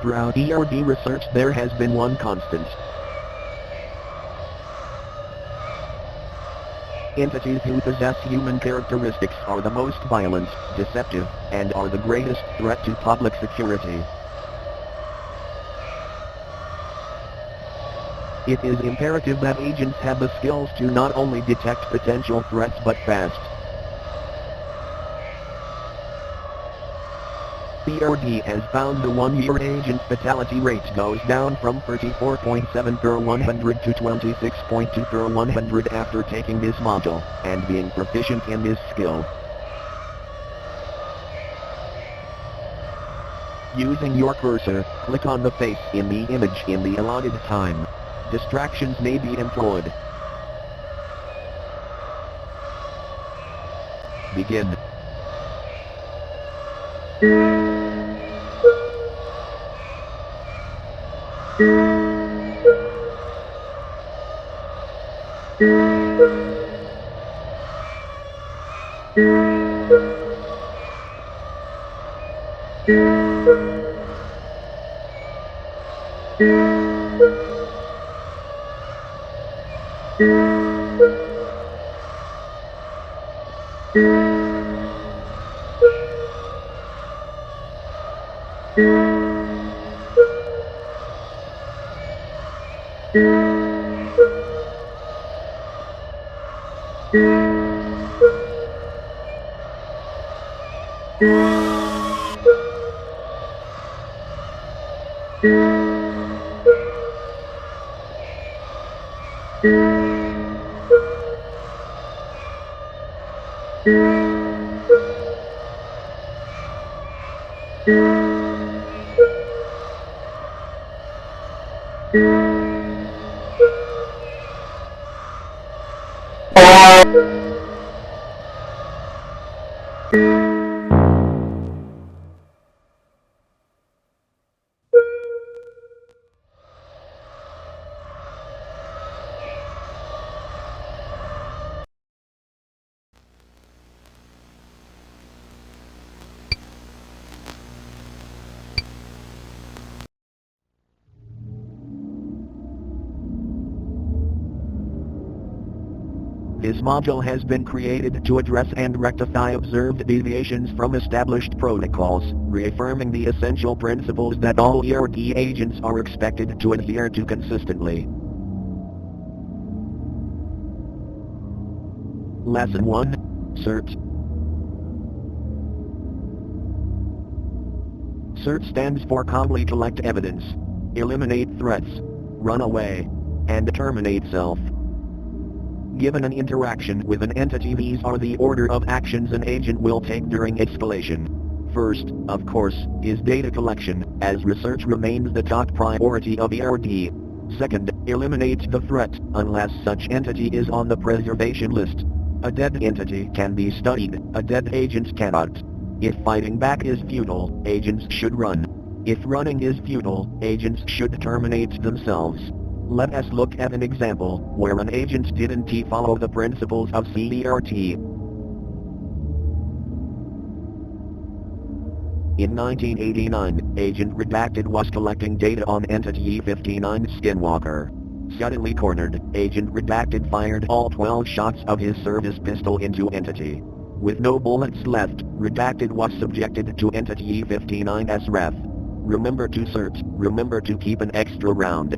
Throughout ERD research there has been one constant. Entities who possess human characteristics are the most violent, deceptive, and are the greatest threat to public security. It is imperative that agents have the skills to not only detect potential threats but fast. ERD has found the one-year agent fatality rate goes down from 34.7 per 100 to 26.2 per 100 after taking this module, and being proficient in this skill. Using your cursor, click on the face in the image in the allotted time. Distractions may be employed. Begin. This module has been created to address and rectify observed deviations from established protocols, reaffirming the essential principles that all ERD agents are expected to adhere to consistently. Lesson 1. CERT. CERT stands for Calmly Collect Evidence, Eliminate Threats, Run Away, and Terminate Self. Given an interaction with an entity, these are the order of actions an agent will take during escalation. First, of course, is data collection, as research remains the top priority of ERD. Second, eliminate the threat, unless such entity is on the preservation list. A dead entity can be studied, a dead agent cannot. If fighting back is futile, agents should run. If running is futile, agents should terminate themselves. Let us look at an example where an agent didn't follow the principles of CERT. In 1989, Agent Redacted was collecting data on Entity E59 Skinwalker. Suddenly cornered, Agent Redacted fired all 12 shots of his service pistol into Entity. With no bullets left, Redacted was subjected to Entity E59's wrath. Remember to CERT, remember to keep an extra round.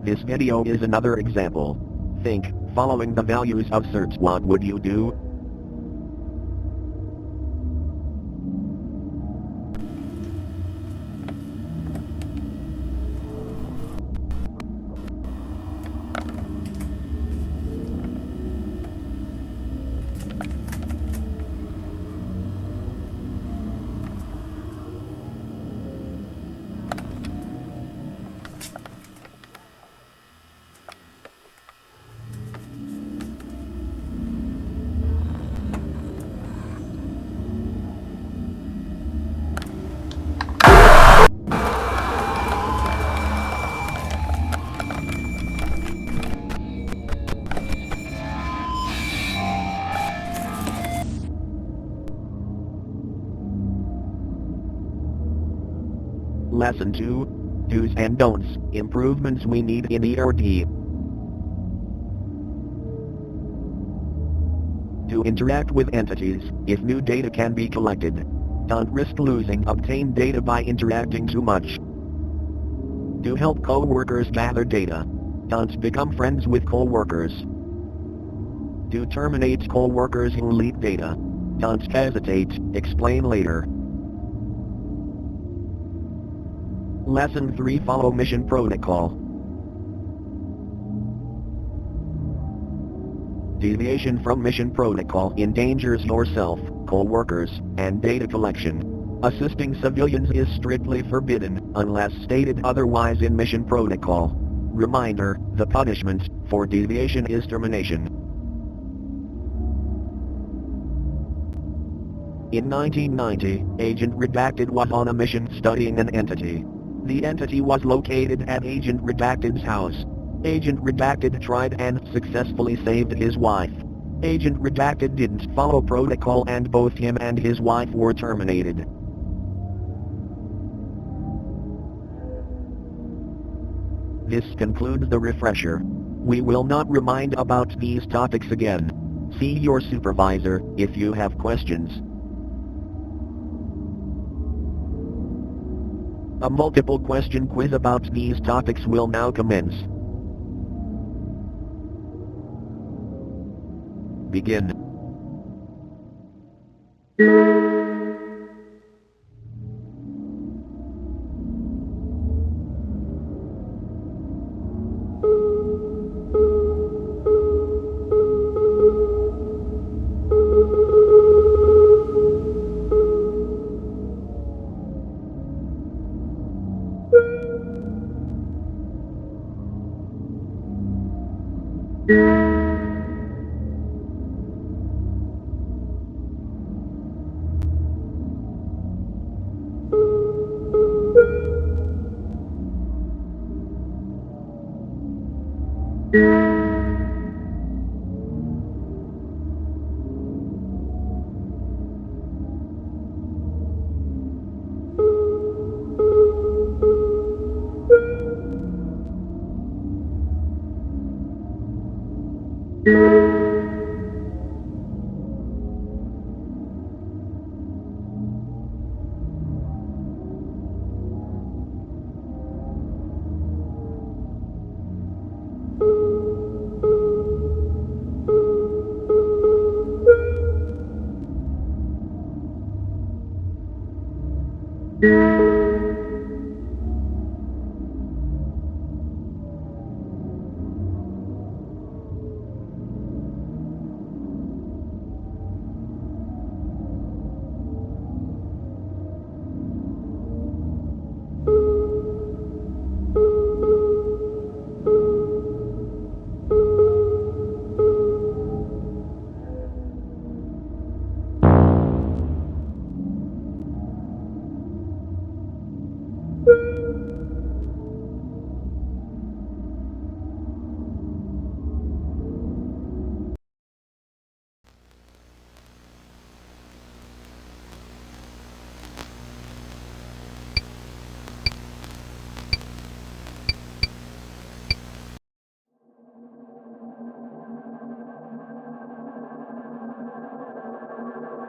This video is another example. Think, following the values of CERT, what would you do? Lesson 2. Do's and don'ts, improvements we need in ERD. To interact with entities, if new data can be collected. Don't risk losing obtained data by interacting too much. Do help co-workers gather data. Don't become friends with co-workers. Do terminate co-workers who leak data. Don't hesitate, explain later. Lesson 3. Follow mission protocol. Deviation from mission protocol endangers yourself, co-workers, and data collection. Assisting civilians is strictly forbidden, unless stated otherwise in mission protocol. Reminder, the punishment for deviation is termination. In 1990, Agent Redacted was on a mission studying an entity. The entity was located at Agent Redacted's house. Agent Redacted tried and successfully saved his wife. Agent Redacted didn't follow protocol and both him and his wife were terminated. This concludes the refresher. We will not remind about these topics again. See your supervisor if you have questions. A multiple question quiz about these topics will now commence. Begin.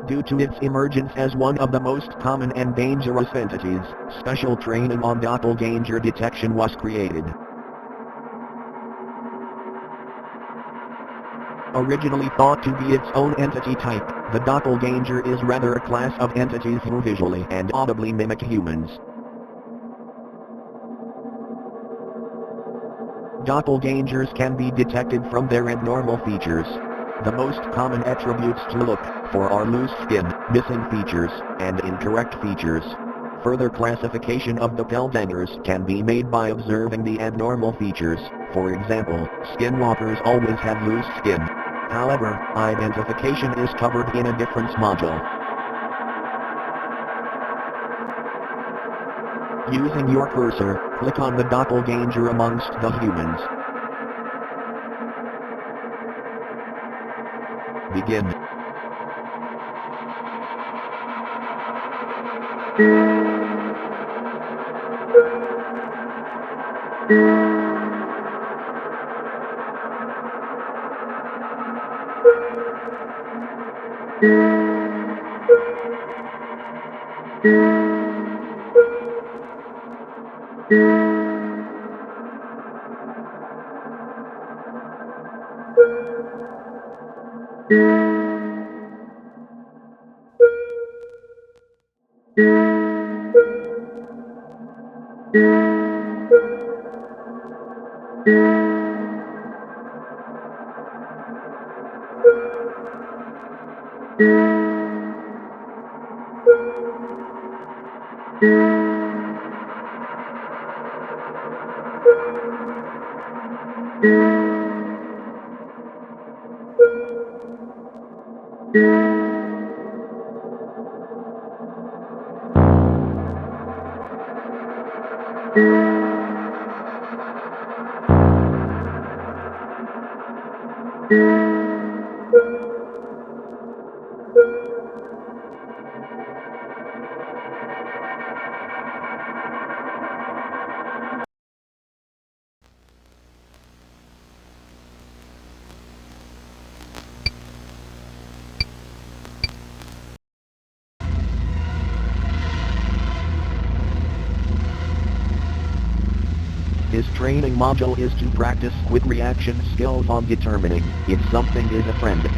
Due to its emergence as one of the most common and dangerous entities, special training on doppelganger detection was created. Originally thought to be its own entity type, the doppelganger is rather a class of entities who visually and audibly mimic humans. Doppelgangers can be detected from their abnormal features. The most common attributes to look for are loose skin, missing features, and incorrect features. Further classification of doppelgangers can be made by observing the abnormal features. For example, skinwalkers always have loose skin. However, identification is covered in a different module. Using your cursor, click on the doppelganger amongst the humans. Begin. This training module is to practice quick reaction skills on determining if something is a friend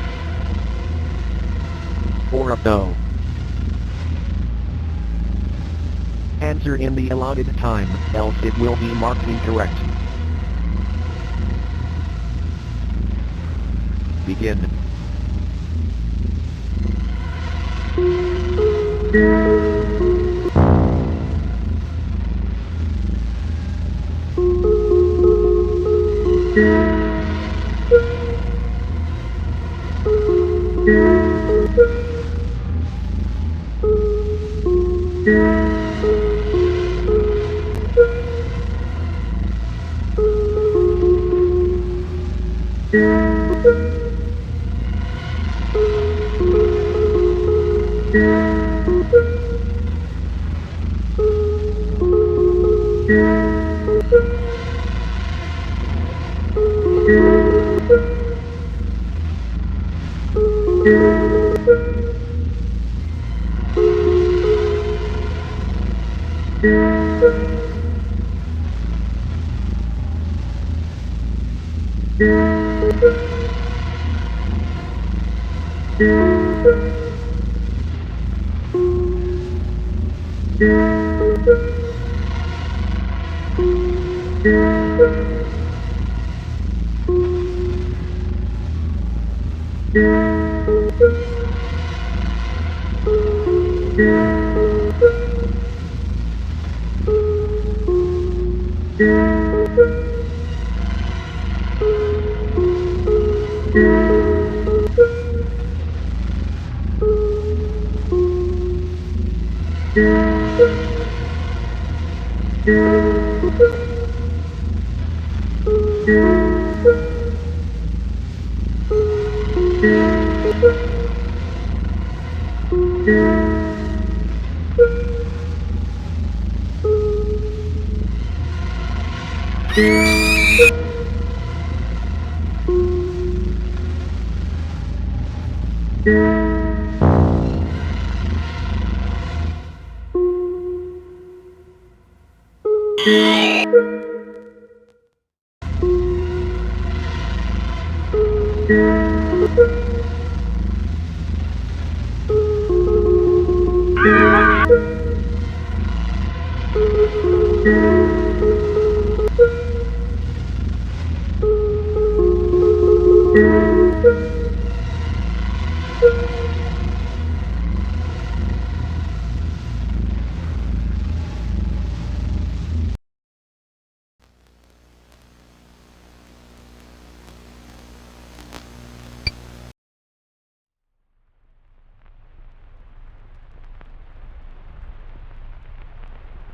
or a foe. Answer in the allotted time, else it will be marked incorrect. Begin.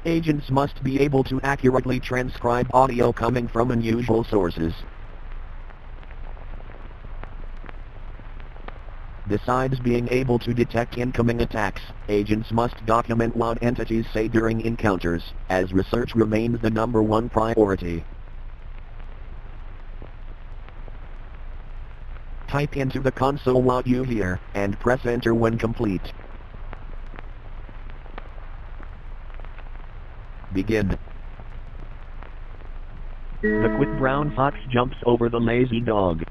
Agents must be able to accurately transcribe audio coming from unusual sources. Besides being able to detect incoming attacks, agents must document what entities say during encounters, as research remains the #1 priority. Type into the console what you hear, and press enter when complete. Begin. The quick brown fox jumps over the lazy dog.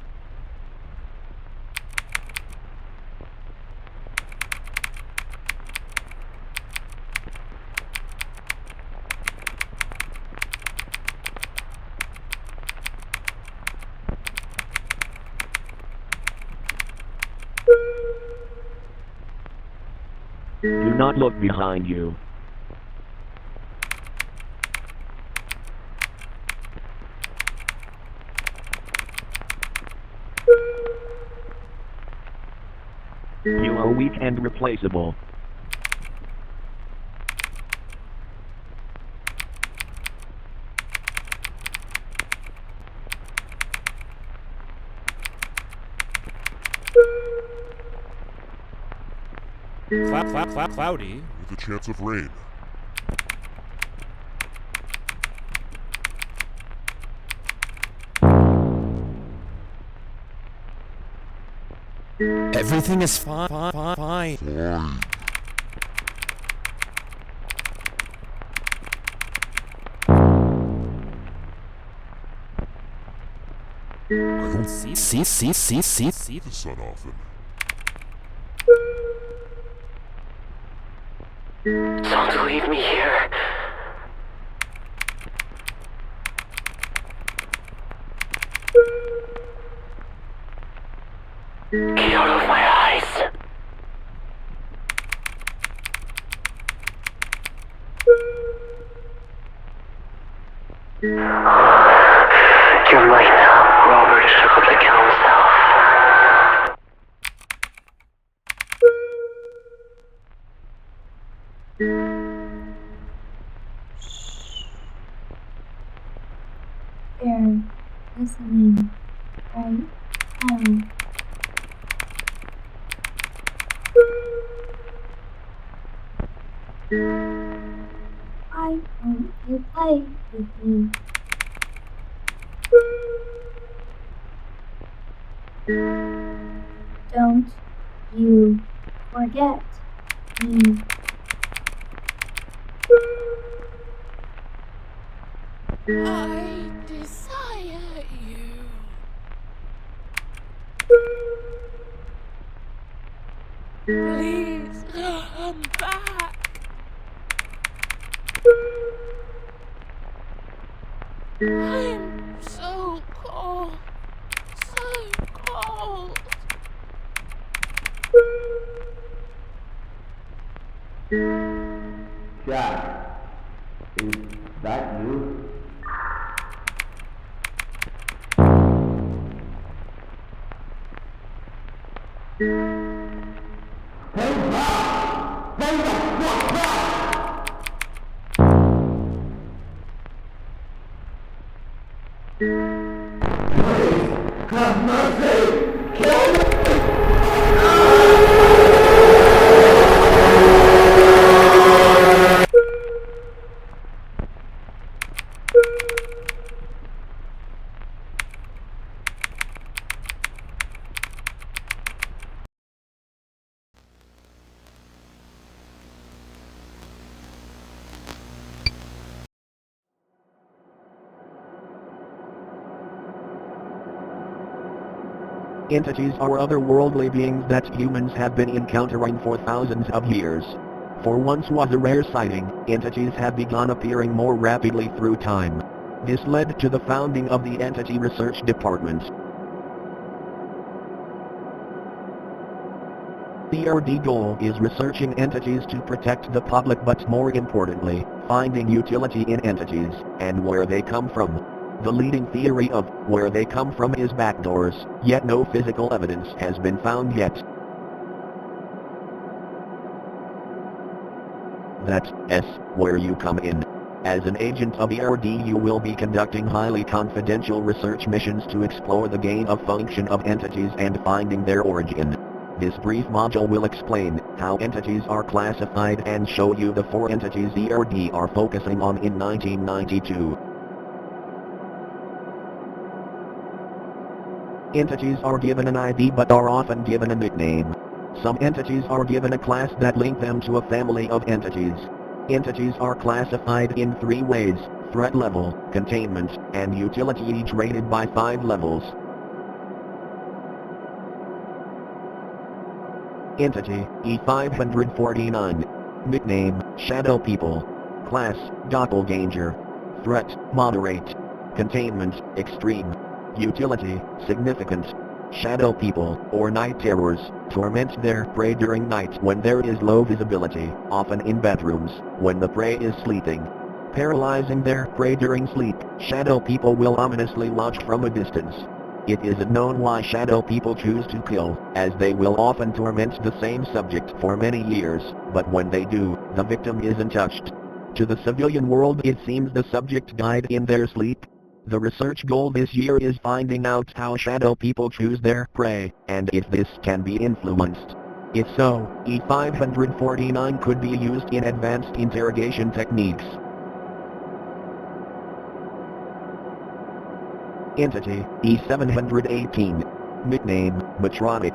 Do not look behind you. You are weak and replaceable. Cloudy with a chance of rain. Everything is fine. Fine. I don't see the sun often. Don't leave me here. Get out of my eyes. You're right now. Robert shook up to kill himself. They're listening right now. Why don't you play with me? Don't you forget me. I desire you. Please come back. I'm so cold. So cold. Jack, is that you? Have mercy! Kill me! Entities are otherworldly beings that humans have been encountering for thousands of years. For once was a rare sighting, entities have begun appearing more rapidly through time. This led to the founding of the Entity Research Department. The ERD goal is researching entities to protect the public, but more importantly, finding utility in entities, and where they come from. The leading theory of where they come from is backdoors, yet no physical evidence has been found yet. That's where you come in. As an agent of ERD, you will be conducting highly confidential research missions to explore the gain of function of entities and finding their origin. This brief module will explain how entities are classified and show you the 4 entities ERD are focusing on in 1992. Entities are given an ID but are often given a nickname. Some entities are given a class that link them to a family of entities. Entities are classified in 3 ways: threat level, containment, and utility, each rated by 5 levels. Entity, E549. Nickname, Shadow People. Class, Doppelganger. Threat, Moderate. Containment, Extreme. Utility, Significant. Shadow People, or night terrors, torment their prey during night when there is low visibility, often in bedrooms, when the prey is sleeping. Paralyzing their prey during sleep, Shadow People will ominously watch from a distance. It isn't known why Shadow People choose to kill, as they will often torment the same subject for many years, but when they do, the victim isn't touched. To the civilian world it seems the subject died in their sleep. The research goal this year is finding out how Shadow People choose their prey, and if this can be influenced. If so, E549 could be used in advanced interrogation techniques. Entity, E718. Nickname, Matronic.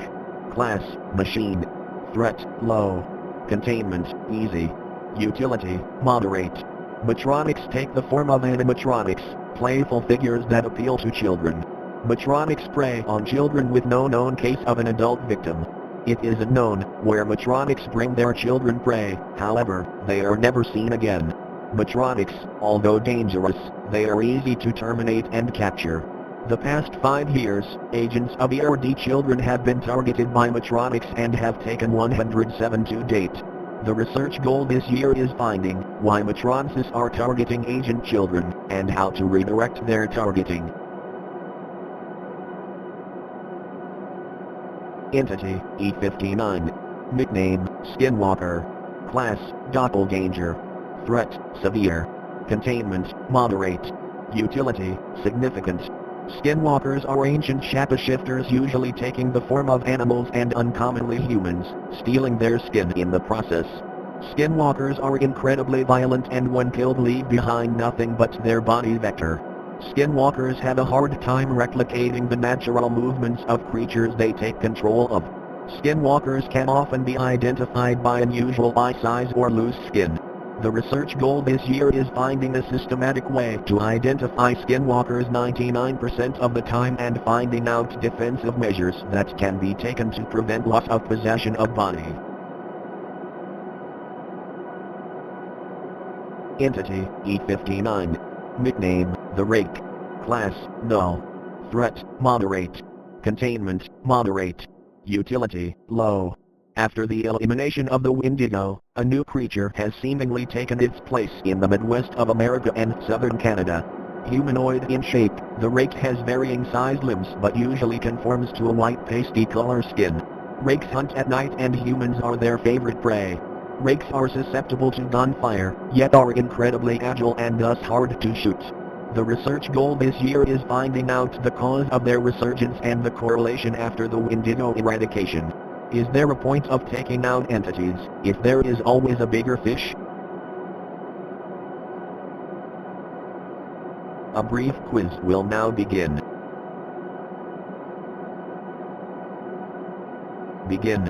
Class, Machine. Threat, Low. Containment, Easy. Utility, Moderate. Matronics take the form of animatronics, playful figures that appeal to children. Matronics prey on children with no known case of an adult victim. It isn't known where Matronics bring their children prey, however, they are never seen again. Matronics, although dangerous, they are easy to terminate and capture. The past 5 years, agents of ERD children have been targeted by Matronics and have taken 107 to date. The research goal this year is finding why Matronics are targeting agent children, and how to redirect their targeting. Entity, E59. Nickname, Skinwalker. Class, Doppelganger. Threat, Severe. Containment, Moderate. Utility, Significant. Skinwalkers are ancient shapeshifters, usually taking the form of animals and uncommonly humans, stealing their skin in the process. Skinwalkers are incredibly violent and when killed leave behind nothing but their body vector. Skinwalkers have a hard time replicating the natural movements of creatures they take control of. Skinwalkers can often be identified by unusual eye size or loose skin. The research goal this year is finding a systematic way to identify skinwalkers 99% of the time and finding out defensive measures that can be taken to prevent loss of possession of body. Entity, E59. Nickname, The Rake. Class, Null. Threat, Moderate. Containment, Moderate. Utility, Low. After the elimination of the Wendigo, a new creature has seemingly taken its place in the Midwest of America and southern Canada. Humanoid in shape, the rake has varying sized limbs but usually conforms to a white pasty color skin. Rakes hunt at night and humans are their favorite prey. Rakes are susceptible to gunfire, yet are incredibly agile and thus hard to shoot. The research goal this year is finding out the cause of their resurgence and the correlation after the Wendigo eradication. Is there a point of taking out entities, if there is always a bigger fish? A brief quiz will now begin. Begin.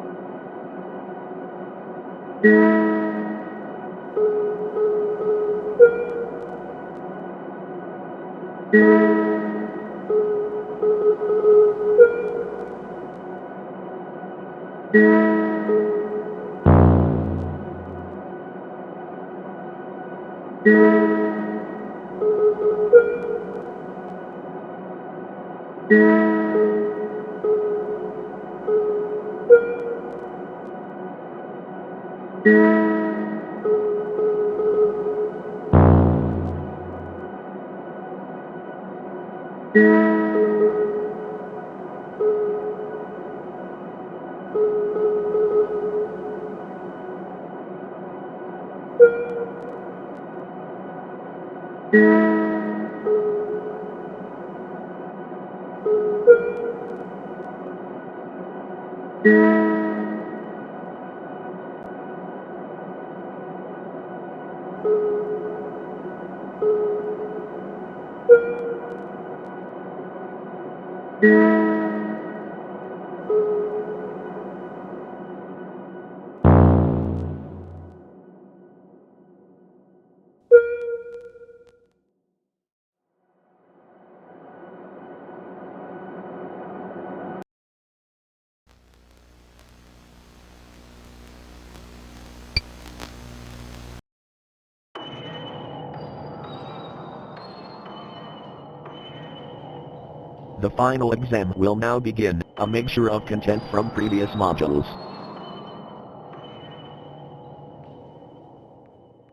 The final exam will now begin, a mixture of content from previous modules.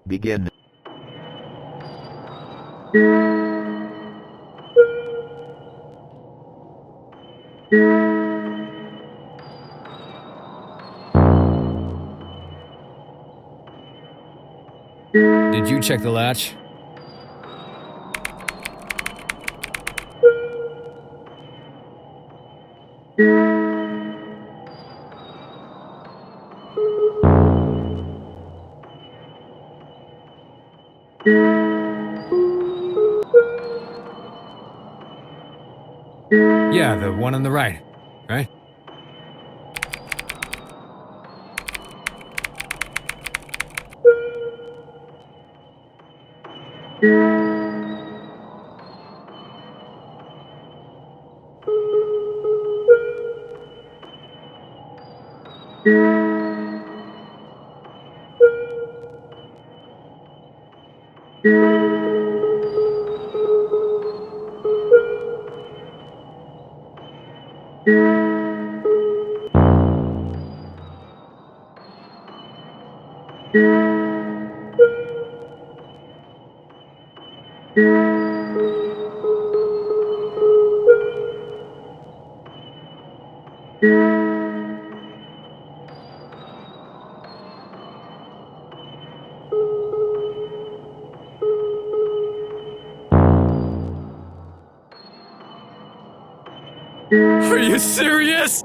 Begin. Did you check the latch? Yeah, the one on the right, right? Are you serious?